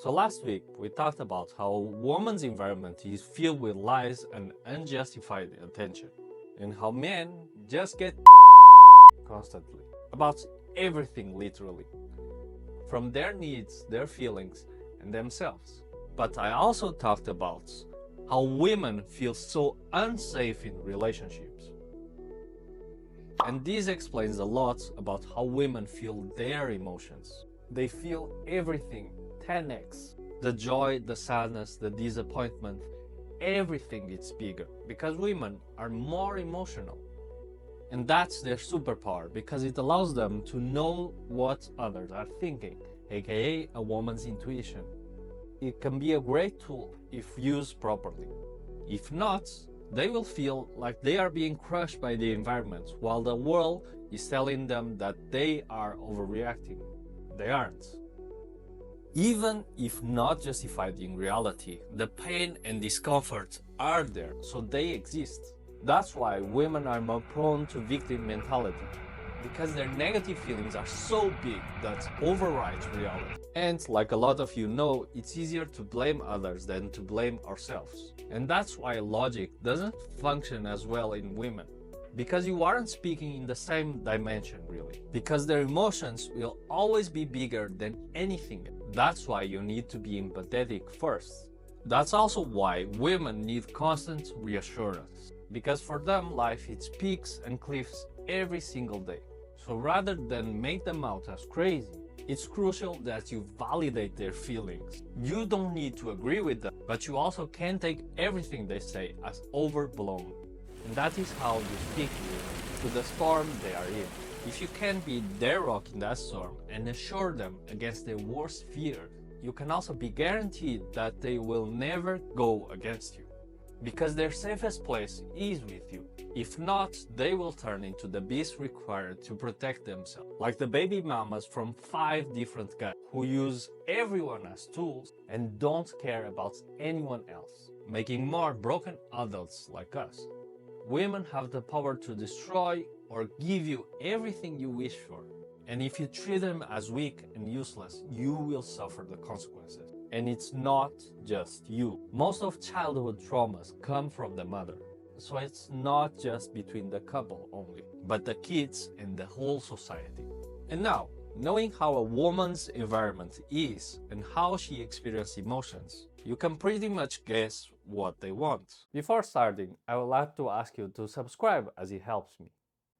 So last week, we talked about how a woman's environment is filled with lies and unjustified attention, and how men just get constantly about everything literally, from their needs, their feelings, and themselves. But I also talked about how women feel so unsafe in relationships. And this explains a lot about how women feel their emotions. They feel everything 10x. The joy, the sadness, the disappointment, everything is bigger because women are more emotional. And that's their superpower because it allows them to know what others are thinking, aka a woman's intuition. It can be a great tool if used properly. If not, they will feel like they are being crushed by the environment while the world is telling them that they are overreacting. They aren't. Even if not justified in reality, the pain and discomfort are there, so they exist. That's why women are more prone to victim mentality, because their negative feelings are so big that overrides reality. And like a lot of you know, it's easier to blame others than to blame ourselves. And that's why logic doesn't function as well in women. Because you aren't speaking in the same dimension really. Because their emotions will always be bigger than anything. That's why you need to be empathetic first. That's also why women need constant reassurance. Because for them, life hits peaks and cliffs every single day. So rather than make them out as crazy, it's crucial that you validate their feelings. You don't need to agree with them, but you also can't take everything they say as overblown. And that is how you speak to the storm they are in. If you can be their rock in that storm and assure them against their worst fear, you can also be guaranteed that they will never go against you. Because their safest place is with you. If not, they will turn into the beast required to protect themselves. Like the baby mamas from 5 different guys who use everyone as tools and don't care about anyone else, making more broken adults like us. Women have the power to destroy or give you everything you wish for. And if you treat them as weak and useless, you will suffer the consequences. And it's not just you. Most of childhood traumas come from the mother. So it's not just between the couple only, but the kids and the whole society. And now, knowing how a woman's environment is and how she experiences emotions, you can pretty much guess what they want. Before starting, I would like to ask you to subscribe as it helps me.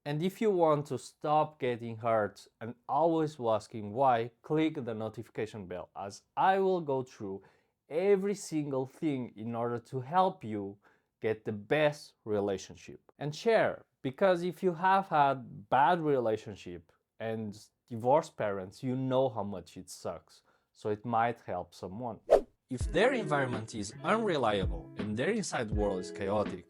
And if you want to stop getting hurt and always asking why, click the notification bell as I will go through every single thing in order to help you get the best relationship. And share, because if you have had bad relationship and divorced parents, you know how much it sucks. So it might help someone. If their environment is unreliable and their inside world is chaotic,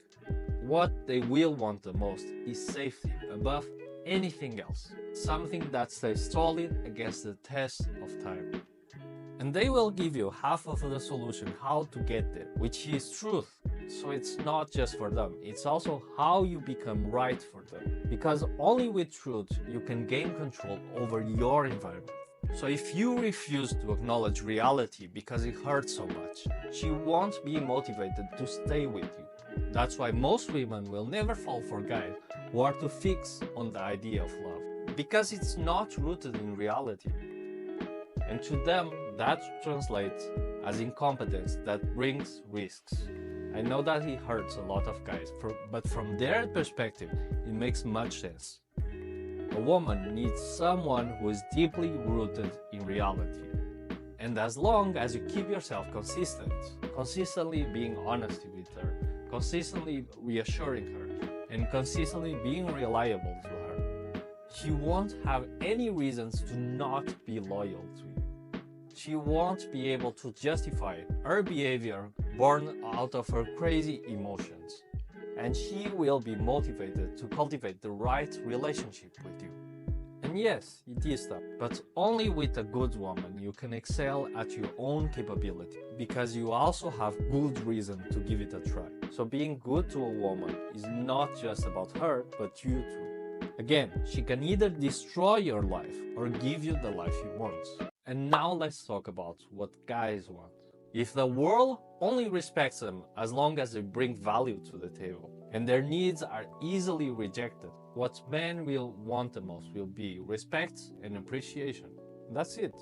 what they will want the most is safety above anything else. Something that stays solid against the test of time. And they will give you half of the solution how to get there, which is truth. So it's not just for them, it's also how you become right for them. Because only with truth you can gain control over your environment. So if you refuse to acknowledge reality because it hurts so much, she won't be motivated to stay with you. That's why most women will never fall for guys who are too fixed on the idea of love. Because it's not rooted in reality. And to them, that translates as incompetence that brings risks. I know that it hurts a lot of guys, but from their perspective, it makes much sense. A woman needs someone who is deeply rooted in reality. And as long as you keep yourself consistent, consistently being honest with her, consistently reassuring her, and consistently being reliable to her, she won't have any reasons to not be loyal to you. She won't be able to justify her behavior born out of her crazy emotions. And she will be motivated to cultivate the right relationship with you. And yes, it is tough, but only with a good woman you can excel at your own capability, because you also have good reason to give it a try. So being good to a woman is not just about her, but you too. Again, she can either destroy your life or give you the life you want. And now let's talk about what guys want. If the world only respects them as long as they bring value to the table, and their needs are easily rejected, what men will want the most will be respect and appreciation. That's it.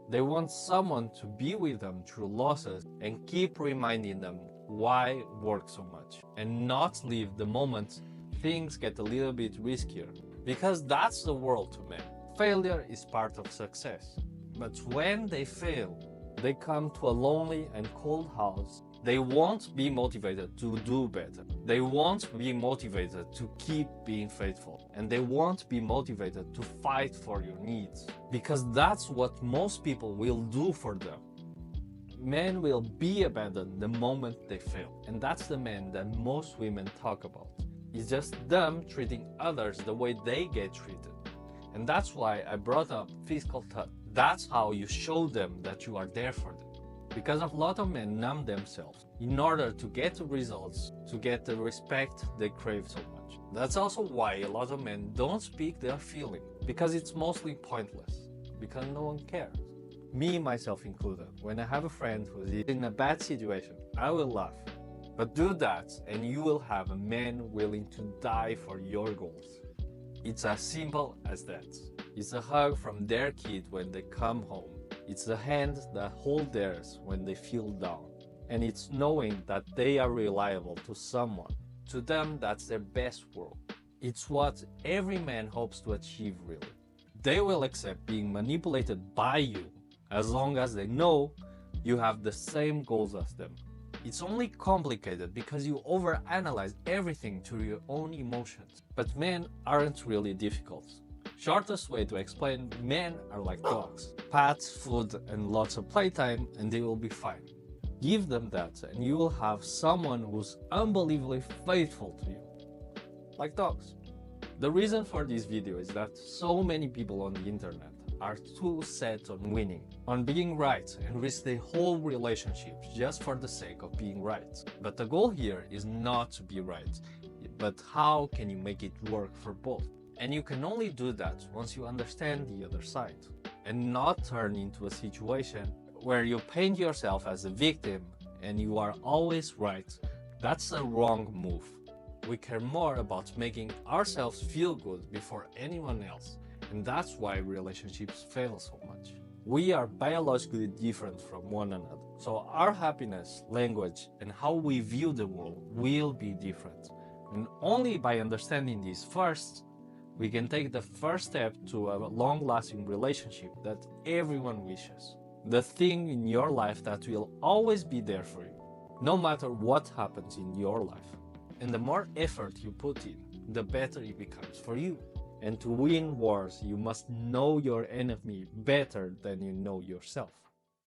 They want someone to be with them through losses and keep reminding them why work so much, and not leave the moment things get a little bit riskier. Because that's the world to men. Failure is part of success. But when they fail, they come to a lonely and cold house. They won't be motivated to do better. They won't be motivated to keep being faithful. And they won't be motivated to fight for your needs. Because that's what most people will do for them. Men will be abandoned the moment they fail. And that's the man that most women talk about. It's just them treating others the way they get treated. And that's why I brought up physical touch. That's how you show them that you are there for them. Because a lot of men numb themselves in order to get the results, to get the respect they crave so much. That's also why a lot of men don't speak their feeling, because it's mostly pointless, because no one cares. Me, myself included, when I have a friend who's in a bad situation, I will laugh. But do that and you will have a man willing to die for your goals. It's as simple as that. It's a hug from their kid when they come home. It's the hand that hold theirs when they feel down. And it's knowing that they are reliable to someone. To them, that's their best world. It's what every man hopes to achieve, really. They will accept being manipulated by you as long as they know you have the same goals as them. It's only complicated because you overanalyze everything through your own emotions. But men aren't really difficult. Shortest way to explain, men are like dogs. Pets, food, and lots of playtime, and they will be fine. Give them that, and you will have someone who's unbelievably faithful to you. Like dogs. The reason for this video is that so many people on the internet are too set on winning, on being right, and risk the whole relationship just for the sake of being right. But the goal here is not to be right, but how can you make it work for both? And you can only do that once you understand the other side, and not turn into a situation where you paint yourself as a victim and you are always right. That's a wrong move. We care more about making ourselves feel good before anyone else. And that's why relationships fail so much. We are biologically different from one another. So our happiness, language, and how we view the world will be different. And only by understanding this first, we can take the first step to a long-lasting relationship that everyone wishes. The thing in your life that will always be there for you, no matter what happens in your life. And the more effort you put in, the better it becomes for you. And to win wars, you must know your enemy better than you know yourself.